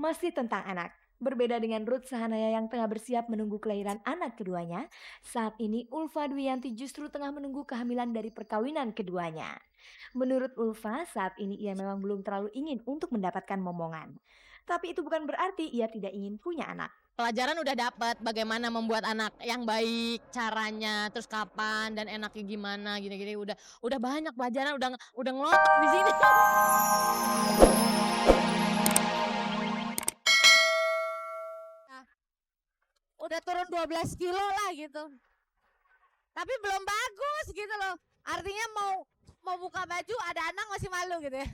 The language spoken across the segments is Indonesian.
Masih tentang anak. Berbeda dengan Ruth Sahanaya yang tengah bersiap menunggu kelahiran anak keduanya, saat ini Ulfa Dwiyanti justru tengah menunggu kehamilan dari perkawinan keduanya. Menurut Ulfa, saat ini ia memang belum terlalu ingin untuk mendapatkan momongan. Tapi itu bukan berarti ia tidak ingin punya anak. Pelajaran udah dapat bagaimana membuat anak yang baik, caranya, terus kapan dan enaknya gimana, gini-gini udah banyak pelajaran, udah ngelotok di sini. Nah, udah turun 12 kilo lah gitu. Tapi belum bagus gitu loh. Artinya mau buka baju ada anak masih malu gitu ya.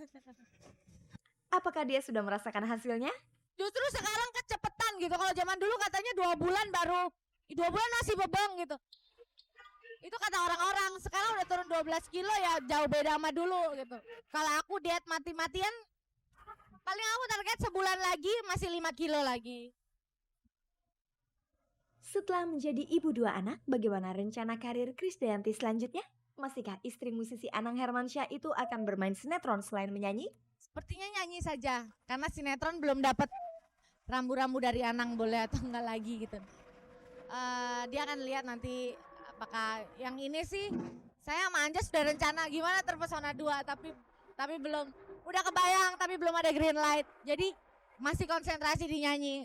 Apakah dia sudah merasakan hasilnya? Justru sekarang kecepetan gitu. Kalau zaman dulu katanya 2 bulan baru 2 bulan masih bebeng gitu. Itu kata orang-orang. Sekarang udah turun 12 kilo ya jauh beda sama dulu gitu. Kalau aku diet mati-matian paling aku target sebulan lagi masih 5 kilo lagi. Setelah menjadi ibu dua anak, bagaimana rencana karir Krisdayanti selanjutnya? Masihkah istri musisi Anang Hermansyah itu akan bermain sinetron selain menyanyi? Sepertinya nyanyi saja karena sinetron belum dapat rambu-rambu dari Anang boleh atau enggak lagi gitu. Dia akan lihat nanti apakah yang ini sih saya sama Anja sudah rencana gimana Terpesona 2 tapi belum udah kebayang tapi belum ada green light. Jadi masih konsentrasi di nyanyi.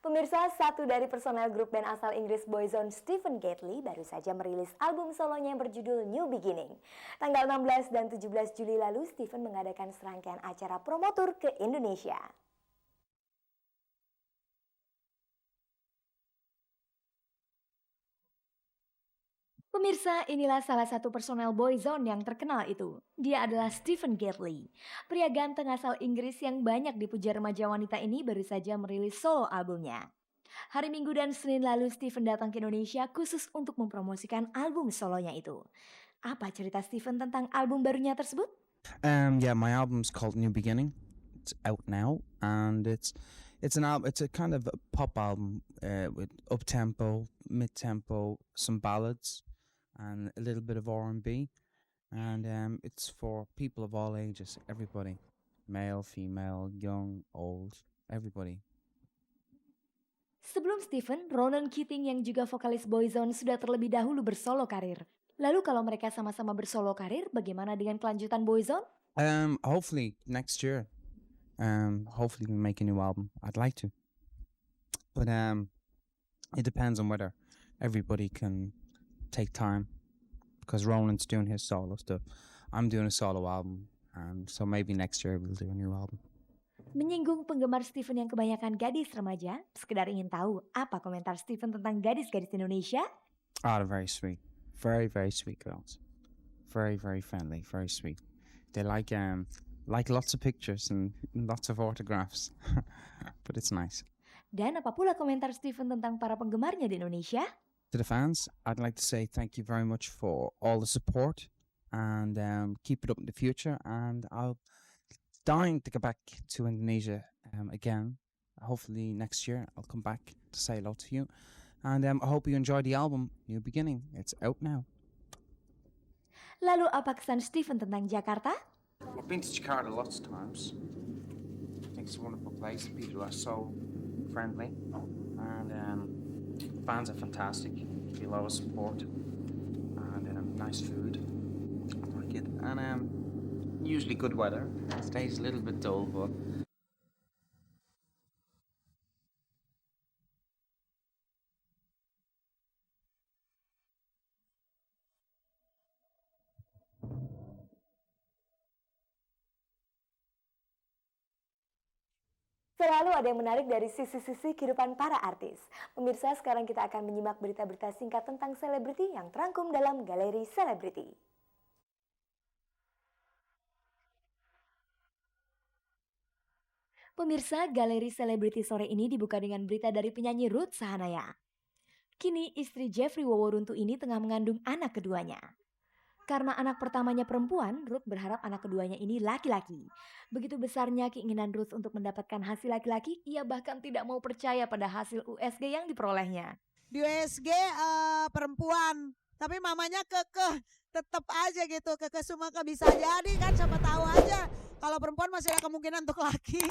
Pemirsa, satu dari personel grup band asal Inggris Boyzone, Stephen Gately, baru saja merilis album solonya yang berjudul New Beginning. Tanggal 16 dan 17 Juli lalu, Stephen mengadakan serangkaian acara promotur ke Indonesia. Pemirsa, inilah salah satu personel Boyzone yang terkenal itu. Dia adalah Stephen Gately. Pria ganteng asal Inggris yang banyak dipuja remaja wanita ini baru saja merilis solo albumnya. Hari Minggu dan Senin lalu Stephen datang ke Indonesia khusus untuk mempromosikan album solonya itu. Apa cerita Stephen tentang album barunya tersebut? Yeah, my album's called New Beginning. It's out now, and it's an album. It's a kind of a pop album with up tempo, mid tempo, some ballads, and a little bit of R&B. And it's for people of all ages, everybody, male, female, young, old, everybody. Sebelum Stephen, Ronan Keating yang juga vokalis Boyzone sudah terlebih dahulu bersolo karir. Lalu kalau mereka sama-sama bersolo karir, bagaimana dengan kelanjutan Boyzone? Hopefully next year. Hopefully we'll make a new album. I'd like to, but it depends on whether everybody can take time, because Ronan's doing his solo stuff. I'm doing a solo album, and so maybe next year we'll do a new album. Menyinggung penggemar Stephen yang kebanyakan gadis remaja, sekedar ingin tahu apa komentar Stephen tentang gadis-gadis Indonesia? Oh, they're very sweet. Very, very sweet girls. Very, very friendly, very sweet. They like lots of pictures and lots of autographs. But it's nice. Dan apa pula komentar Stephen tentang para penggemarnya di Indonesia? To the fans, I'd like to say thank you very much for all the support, and keep it up in the future. And I'll dying to get back to Indonesia again. Hopefully next year I'll come back to say hello to you. And I hope you enjoy the album, New Beginning. It's out now. Lalu apa kesan Stephen tentang Jakarta? I've been to Jakarta lots of times. I think it's a wonderful place. People are so friendly, and fans are fantastic. Give you a lot of support, and nice food. I like it, and usually good weather. Today's a little bit dull, but Selalu ada yang menarik dari sisi-sisi kehidupan para artis. Pemirsa, sekarang kita akan menyimak berita-berita singkat tentang selebriti yang terangkum dalam Galeri Selebriti. Pemirsa, Galeri Selebriti sore ini dibuka dengan berita dari penyanyi Ruth Sahanaya. Kini istri Jeffrey Woworuntu ini tengah mengandung anak keduanya. Karena anak pertamanya perempuan, Ruth berharap anak keduanya ini laki-laki. Begitu besarnya keinginan Ruth untuk mendapatkan hasil laki-laki, ia bahkan tidak mau percaya pada hasil USG yang diperolehnya. Di USG perempuan, tapi mamanya kekeh, tetap aja gitu, kekeh Sumaka bisa jadi kan, siapa tahu aja kalau perempuan masih ada kemungkinan untuk laki.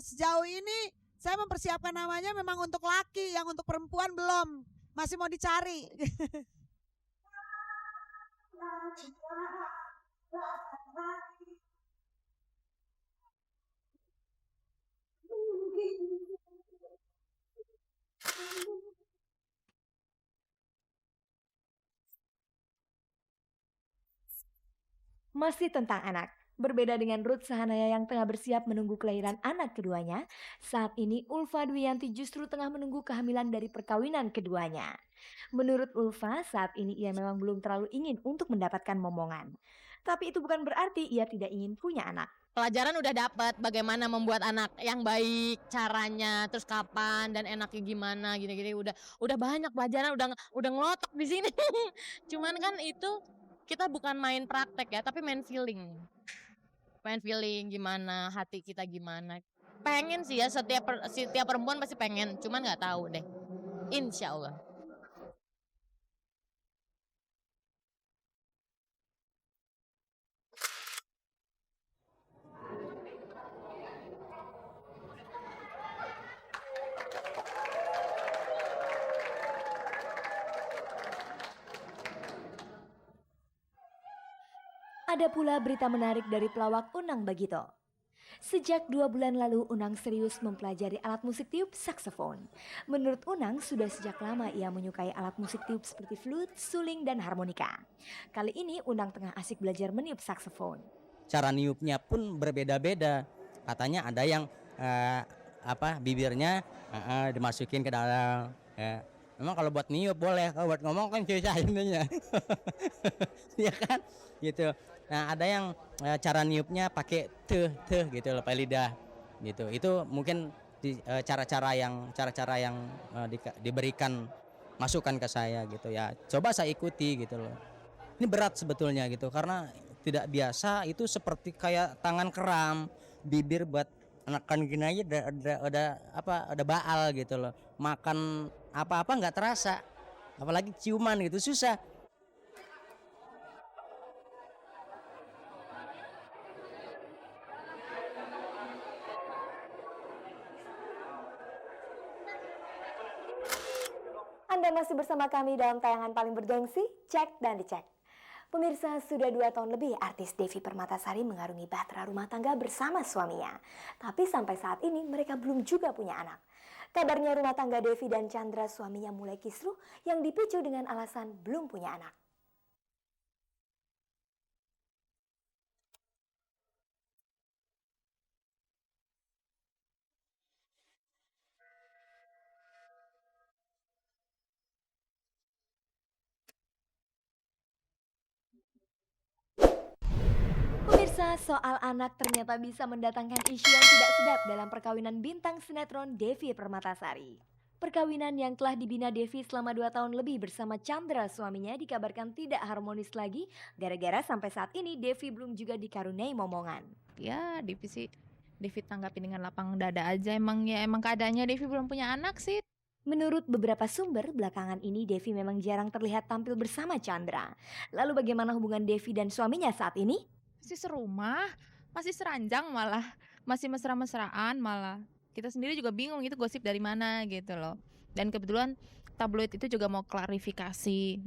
Sejauh ini saya mempersiapkan namanya memang untuk laki, yang untuk perempuan belum, masih mau dicari. Masih tentang anak. Berbeda dengan Ruth Sahanaya yang tengah bersiap menunggu kelahiran anak keduanya, saat ini Ulfa Dwiyanti justru tengah menunggu kehamilan dari perkawinan keduanya. Menurut Ulfa, saat ini ia memang belum terlalu ingin untuk mendapatkan momongan. Tapi itu bukan berarti ia tidak ingin punya anak. Pelajaran udah dapat bagaimana membuat anak yang baik, caranya, terus kapan dan enaknya gimana, gini-gini udah banyak pelajaran, udah ngelotok di sini. Cuman kan itu kita bukan main praktek ya, tapi main feeling. Main feeling gimana, hati kita gimana. Pengen sih ya, setiap perempuan pasti pengen, cuman nggak tahu deh. Insya Allah. Ada pula berita menarik dari pelawak Unang Bagito. Sejak 2 bulan lalu Unang serius mempelajari alat musik tiup saksofon. Menurut Unang sudah sejak lama ia menyukai alat musik tiup seperti flute, suling, dan harmonika. Kali ini Unang tengah asik belajar meniup saksofon. Cara niupnya pun berbeda-beda. Katanya ada yang bibirnya dimasukin ke dalam. Ya. Memang kalau buat niup boleh, kalau buat ngomong kan susah intinya. Ya kan? Gitu. Nah, ada yang cara niupnya pakai teh gitu loh, pakai lidah gitu. Itu mungkin cara-cara yang diberikan masukan ke saya gitu ya. Coba saya ikuti gitu loh. Ini berat sebetulnya gitu karena tidak biasa, itu seperti kayak tangan keram, bibir buat enakan gini aja udah baal gitu loh. Makan apa-apa nggak terasa. Apalagi ciuman gitu susah. Anda masih bersama kami dalam tayangan paling bergengsi, Cek dan Dicek. Pemirsa, sudah 2 tahun lebih artis Devi Permatasari mengarungi bahtera rumah tangga bersama suaminya. Tapi sampai saat ini mereka belum juga punya anak. Kabarnya rumah tangga Devi dan Chandra suaminya mulai kisruh yang dipicu dengan alasan belum punya anak. Pemirsa, soal anak ternyata bisa mendatangkan isu yang tidak sedap dalam perkawinan bintang sinetron Devi Permatasari. Perkawinan yang telah dibina Devi selama 2 tahun lebih bersama Chandra suaminya dikabarkan tidak harmonis lagi gara-gara sampai saat ini Devi belum juga dikaruniai momongan. Ya, Devi tanggapi dengan lapang dada aja, emang keadaannya Devi belum punya anak sih. Menurut beberapa sumber, belakangan ini Devi memang jarang terlihat tampil bersama Chandra. Lalu bagaimana hubungan Devi dan suaminya saat ini? Masih serumah, masih seranjang malah, masih mesra-mesraan malah. Kita sendiri juga bingung itu gosip dari mana gitu loh. Dan kebetulan tabloid itu juga mau klarifikasi,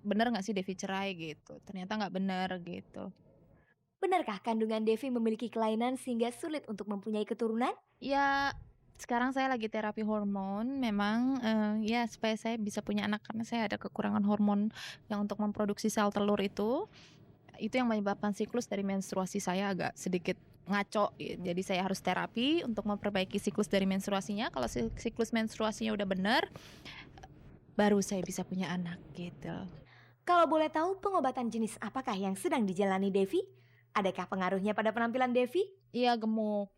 bener nggak sih Devi cerai gitu. Ternyata nggak bener gitu. Benarkah kandungan Devi memiliki kelainan sehingga sulit untuk mempunyai keturunan? Ya sekarang saya lagi terapi hormon, memang ya supaya saya bisa punya anak karena saya ada kekurangan hormon yang untuk memproduksi sel telur itu yang menyebabkan siklus dari menstruasi saya agak sedikit ngaco. Jadi saya harus terapi untuk memperbaiki siklus dari menstruasinya. Kalau siklus menstruasinya udah benar, baru saya bisa punya anak gitu. Kalau boleh tahu, pengobatan jenis apakah yang sedang dijalani Devi? Adakah pengaruhnya pada penampilan Devi? Iya, gemuk.